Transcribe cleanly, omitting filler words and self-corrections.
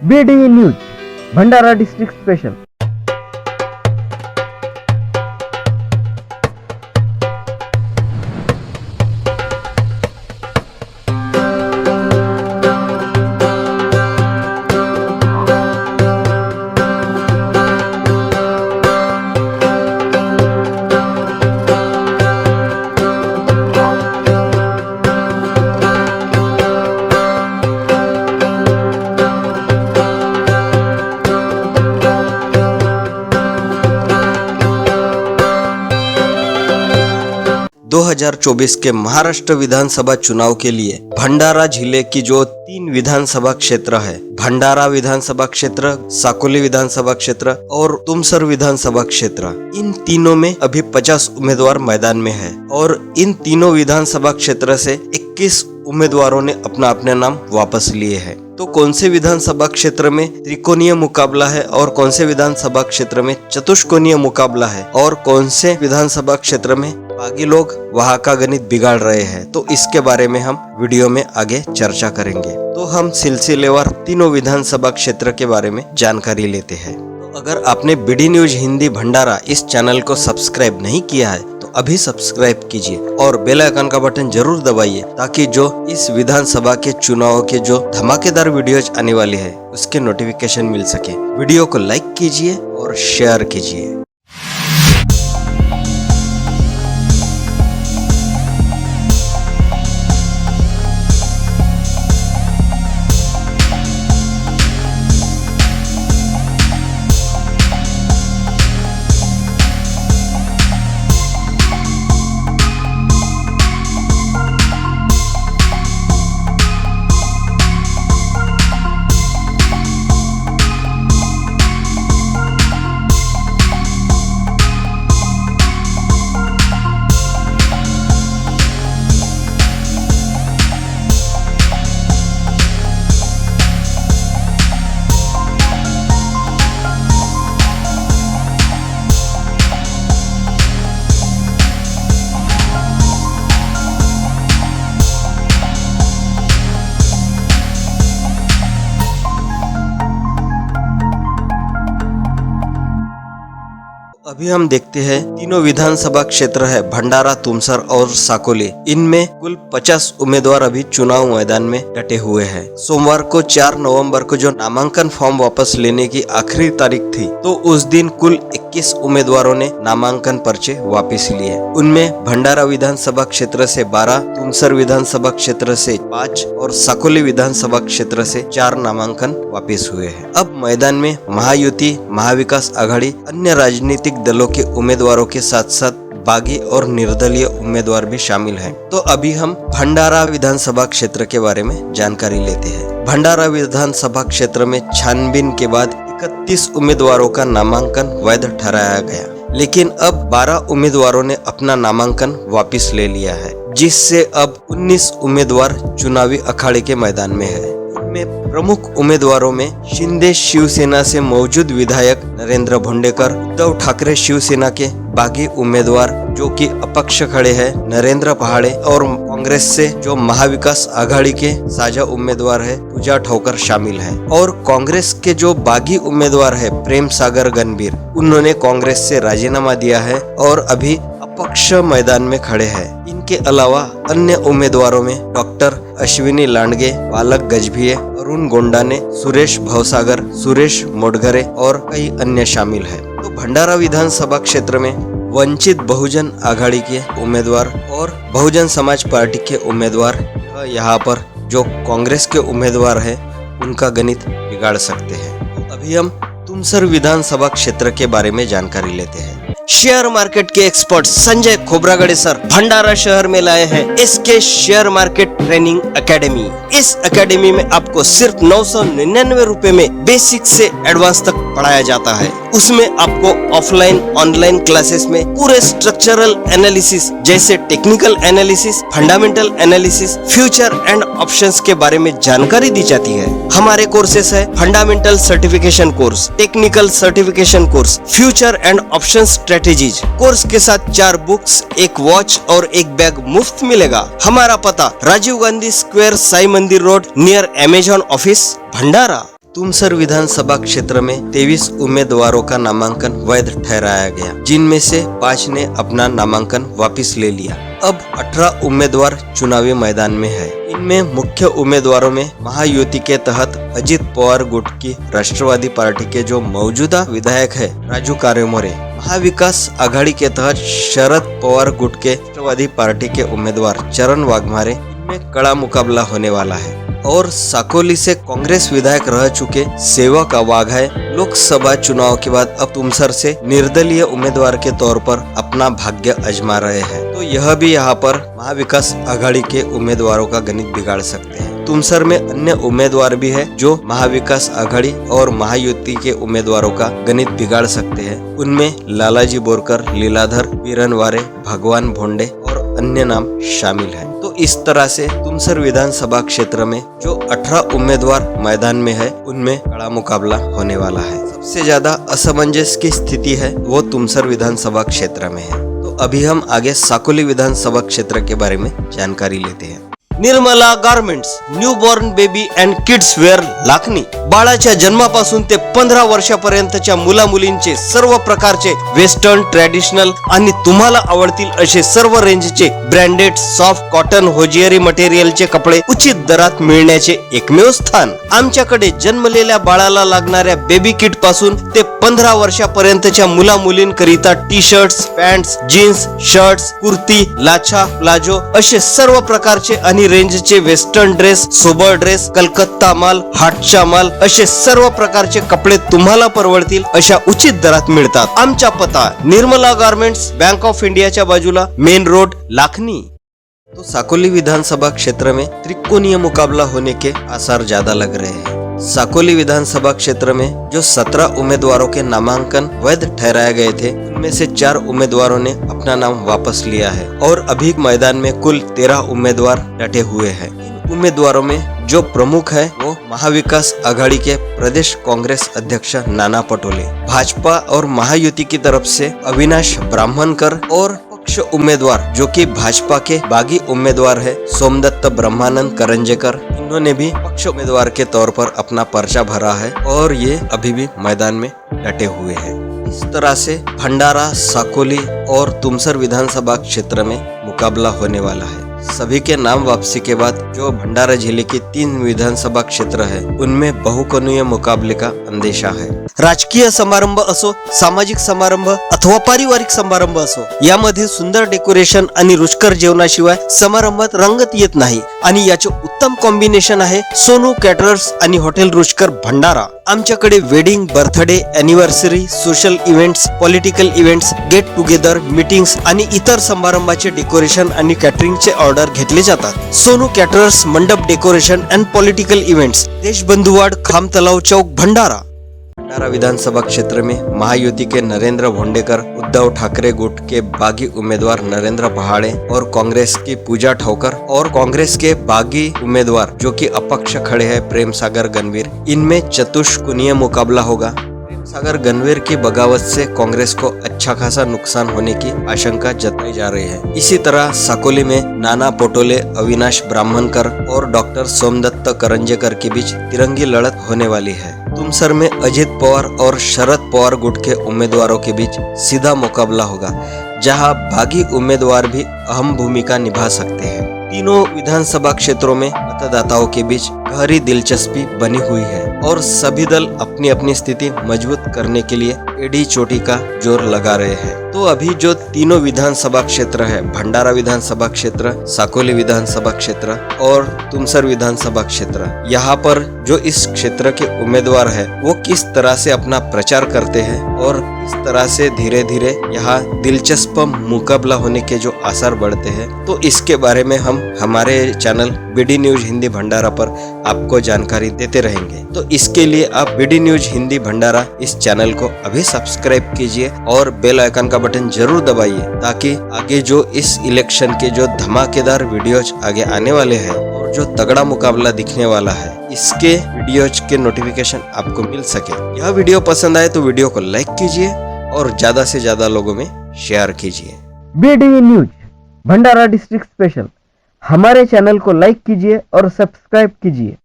BDE news भंडारा district special. दो 2024 के महाराष्ट्र विधानसभा चुनाव के लिए भंडारा जिले की जो 3 विधानसभा क्षेत्र है, भंडारा विधानसभा क्षेत्र, साकोली विधानसभा क्षेत्र और तुमसर विधानसभा क्षेत्र, इन तीनों में अभी 50 उम्मीदवार मैदान में है और इन तीनों विधानसभा क्षेत्र से 21 उम्मीदवारों ने अपने नाम वापस लिए हैं। तो कौन से विधानसभा क्षेत्र में त्रिकोणीय मुकाबला है और कौन से विधानसभा क्षेत्र में चतुष्कोणीय मुकाबला है और कौन से विधानसभा क्षेत्र में बागी लोग वहां का गणित बिगाड़ रहे हैं, तो इसके बारे में हम वीडियो में आगे चर्चा करेंगे। तो हम सिलसिलेवार तीनों विधानसभा क्षेत्र के बारे में जानकारी लेते हैं। तो अगर आपने BD न्यूज हिंदी भंडारा इस चैनल को सब्सक्राइब नहीं किया है तो अभी सब्सक्राइब कीजिए और बेल आइकन का बटन जरूर दबाइए, ताकि जो इस विधानसभा के चुनाव के जो धमाकेदार वीडियोज आने वाली है उसके नोटिफिकेशन मिल सके। वीडियो को लाइक कीजिए और शेयर कीजिए। अभी हम देखते हैं तीनों विधानसभा क्षेत्र है भंडारा, तुमसर और साकोली। इनमें कुल 50 उम्मीदवार अभी चुनाव मैदान में डटे हुए हैं। सोमवार को 4 नवंबर को जो नामांकन फॉर्म वापस लेने की आखिरी तारीख थी, तो उस दिन कुल 21 उम्मीदवारों ने नामांकन पर्चे वापस लिए। उनमें भंडारा विधानसभा क्षेत्र से 12, तुमसर विधानसभा क्षेत्र से 5 और साकोली विधानसभा क्षेत्र से 4 नामांकन वापस हुए हैं। अब मैदान में महायुति, महाविकास आघाड़ी, अन्य राजनीतिक दलों के उम्मीदवारों के साथ साथ बागी और निर्दलीय उम्मीदवार भी शामिल हैं। तो अभी हम भंडारा विधानसभा क्षेत्र के बारे में जानकारी लेते हैं। भंडारा विधानसभा क्षेत्र में छानबीन के बाद 31 उम्मीदवारों का नामांकन वैध ठहराया गया, लेकिन अब 12 उम्मीदवारों ने अपना नामांकन वापस ले लिया है, जिससे अब 19 उम्मीदवार चुनावी अखाड़े के मैदान में है। में प्रमुख उम्मीदवारों में शिंदे शिवसेना से मौजूद विधायक नरेंद्र भोंडेकर, उद्धव ठाकरे शिवसेना के बागी उम्मीदवार जो कि अपक्ष खड़े हैं नरेंद्र पहाड़े, और कांग्रेस से जो महाविकास आघाड़ी के साझा उम्मीदवार है पूजा ठोकर शामिल है। और कांग्रेस के जो बागी उम्मीदवार है प्रेम सागर गंभीर, उन्होंने कांग्रेस से राजीनामा दिया है और अभी अपक्ष मैदान में खड़े हैं। इनके अलावा अन्य उम्मीदवारों में डॉक्टर अश्विनी लांडगे, बालक गजभिये, अरुण गोंडाने, सुरेश भवसागर, सुरेश मोडघरे और कई अन्य शामिल हैं। तो भंडारा विधानसभा क्षेत्र में वंचित बहुजन आघाड़ी के उम्मीदवार और बहुजन समाज पार्टी के उम्मीदवार यहाँ पर जो कांग्रेस के उम्मीदवार है उनका गणित बिगाड़ सकते हैं। अभी हम तुमसर विधानसभा क्षेत्र के बारे में जानकारी लेते हैं। शेयर मार्केट के एक्सपर्ट संजय खोबरागड़े सर भंडारा शहर में लाए हैं SK share market training academy. इस एकेडमी में आपको सिर्फ 999 रुपए में बेसिक से एडवांस तक पढ़ाया जाता है। उसमें आपको ऑफलाइन ऑनलाइन क्लासेस में पूरे स्ट्रक्चरल एनालिसिस जैसे technical analysis, fundamental analysis, future and options के बारे में जानकारी दी जाती है। हमारे कोर्सेस है fundamental certification course, technical certification course, future and option strategies. Course के साथ 4 बुक्स, 1 वॉच और 1 बैग मुफ्त मिलेगा। हमारा पता राजीव गांधी स्क्वायर, साई मंदिर रोड, नियर अमेजॉन ऑफिस, भंडारा। तुमसर विधानसभा क्षेत्र में 23 उम्मीदवारों का नामांकन वैध ठहराया गया, जिनमें से 5 ने अपना नामांकन वापस ले लिया। अब 18 उम्मीदवार चुनावी मैदान में है। इनमें मुख्य उम्मीदवारों में महायुति के तहत अजित पवार गुट की राष्ट्रवादी पार्टी के जो मौजूदा विधायक है राजू कारेमोरे, महाविकास आघाड़ी के तहत शरद पवार गुट के राष्ट्रवादी पार्टी के उम्मीदवार चरण वाघमारे, इनमें कड़ा मुकाबला होने वाला है। और साकोली से कांग्रेस विधायक रह चुके सेवक वाघाई लोकसभा चुनाव के बाद अब तुमसर से निर्दलीय उम्मीदवार के तौर पर अपना भाग्य आजमा रहे हैं। तो यह भी यहाँ पर महाविकास आघाड़ी के उम्मीदवारों का गणित बिगाड़ सकते हैं। तुमसर में अन्य उम्मीदवार भी है जो महाविकास आघाड़ी और महायुति के उम्मीदवारों का गणित बिगाड़ सकते हैं। उनमें लालाजी बोरकर, लीलाधर वीरनवारे, भगवान भोंडे और अन्य नाम शामिल है। तो इस तरह से तुमसर विधानसभा क्षेत्र में जो 18 उम्मीदवार मैदान में है, उनमें कड़ा मुकाबला होने वाला है। सबसे ज्यादा असमंजस की स्थिति है वो तुमसर विधानसभा क्षेत्र में है। तो अभी हम आगे साकोली विधानसभा क्षेत्र के बारे में जानकारी लेते हैं। Nirmala garments, newborn baby and kids wear Lakhani, बाळाच्या जन्मापासून ते 15 वर्षापर्यंतच्या मुला मुलींचे सर्व प्रकारचे वेस्टर्न, ट्रॅडिशनल आणि तुम्हाला आवडतील असे सर्व रेंजचे ब्रँडेड सॉफ्ट कॉटन होजियरी मटेरियलचे कपडे उचित दरात मिळण्याचे एकमेव स्थान। आमच्याकडे जन्मलेल्या बाळाला लागणाऱ्या बेबी किट पासून ते 15 वर्षापर्यंतच्या मुला मुलींकरिता T shirts, pants, jeans, shirts, kurti, lacha, palazzo असे सर्व प्रकारचे आणि रेंजचे western dress, sober dress, Calcutta माल, हाटचा माल असे सर्व प्रकारचे कपडे तुम्हाला परवडतील अशा उचित दरात मिळतात। आमचा पता निर्मला गारमेंट्स, बैंक ऑफ इंडियाच्या बाजूला, मेन रोड, लाखनी। तो साकोली विधानसभा क्षेत्र में त्रिकोणीय मुकाबला होने के आसार ज्यादा लग रहे हैं। साकोली विधानसभा क्षेत्र में जो 17 उम्मीदवारों के नामांकन वैध ठहराए गए थे, उनमें से 4 उम्मीदवारों ने अपना नाम वापस लिया है और अभी मैदान में कुल 13 उम्मीदवार डटे हुए हैं। इन उम्मीदवारों में जो प्रमुख है वो महाविकास आघाड़ी के प्रदेश कांग्रेस अध्यक्ष नाना पटोले, भाजपा और महायुति की तरफ से अविनाश ब्राह्मणकर और पक्ष उम्मीदवार जो कि भाजपा के बागी उम्मीदवार है सोमदत्त ब्रह्मानंद करंजेकर, इन्होंने भी पक्ष उम्मीदवार के तौर पर अपना पर्चा भरा है और ये अभी भी मैदान में डटे हुए हैं। इस तरह से भंडारा, साकोली और तुमसर विधानसभा क्षेत्र में मुकाबला होने वाला है। सभी के नाम वापसी के बाद जो भंडारा जिले के 3 विधानसभा क्षेत्र है, उनमें बहुकोणीय मुकाबले का अंदेशा है। राजकीय समारंभ असो, सामाजिक समारंभ अथवा पारिवारिक समारंभ असो, यामध्ये सुंदर डेकोरेशन आणि रुचकर जेवणाशिवाय समारंभात रंगत येत नाही आणि याचे उत्तम कॉम्बिनेशन आहे सोनू कॅटरर्स आणि हॉटेल रुचकर भंडारा। आमच्याकडे wedding, birthday, anniversary, social events, political events, get together, meetings आणि इतर समारंभाचे डेकोरेशन आणि कॅटरिंगचे ऑर्डर घेतले जातात। सोनू कॅटरर्स, मंडप डेकोरेशन अँड पॉलिटिकल इव्हेंट्स, देशबंधुवाड, खाम तलाव चौक, भंडारा। भंडारा विधानसभा क्षेत्र में महायुति के नरेंद्र भोंडेकर, उद्धव ठाकरे गुट के बागी उम्मीदवार नरेंद्र पहाड़े और कांग्रेस की पूजा ठोकर और कांग्रेस के बागी उम्मीदवार जो कि अपक्ष खड़े हैं प्रेम सागर गणवीर, इनमें चतुष्कोणीय मुकाबला होगा। प्रेम सागर गणवीर की बगावत से कांग्रेस को अच्छा खासा नुकसान होने की आशंका जताई जा रही है। इसी तरह साकोली में नाना पटोले, अविनाश ब्राह्मणकर और डॉक्टर सोमदत्त करंजेकर के बीच तिरंगी लड़त होने वाली है। तुमसर में अजित पवार और शरद पवार गुट के उम्मीदवारों के बीच सीधा मुकाबला होगा, जहां बागी उम्मीदवार भी अहम भूमिका निभा सकते हैं। तीनों विधानसभा क्षेत्रों में मतदाताओं के बीच गहरी दिलचस्पी बनी हुई है और सभी दल अपनी अपनी स्थिति मजबूत करने के लिए एडी चोटी का जोर लगा रहे हैं। तो अभी जो तीनों विधानसभा क्षेत्र है, भंडारा विधानसभा क्षेत्र, साकोली विधानसभा क्षेत्र और तुमसर विधानसभा क्षेत्र, यहाँ पर जो इस क्षेत्र के उम्मीदवार है वो किस तरह से अपना प्रचार करते हैं और किस तरह से धीरे धीरे यहाँ दिलचस्प मुकाबला होने के जो आसार बढ़ते हैं, तो इसके बारे में हम हमारे चैनल बीडी न्यूज हिंदी भंडारा पर आपको जानकारी देते रहेंगे। तो इसके लिए आप बीडी न्यूज हिंदी भंडारा इस चैनल को अभी सब्सक्राइब कीजिए और बेल आइकन का बटन जरूर दबाइए, ताकि आगे जो इस इलेक्शन के जो धमाकेदार वीडियोज आगे आने वाले हैं और जो तगड़ा मुकाबला दिखने वाला है, इसके वीडियोज के नोटिफिकेशन आपको मिल सके। यह वीडियो पसंद आए तो वीडियो को लाइक कीजिए और ज्यादा से ज्यादा लोगों में शेयर कीजिए। बीडी न्यूज भंडारा डिस्ट्रिक्ट स्पेशल, हमारे चैनल को लाइक कीजिए और सब्सक्राइब कीजिए।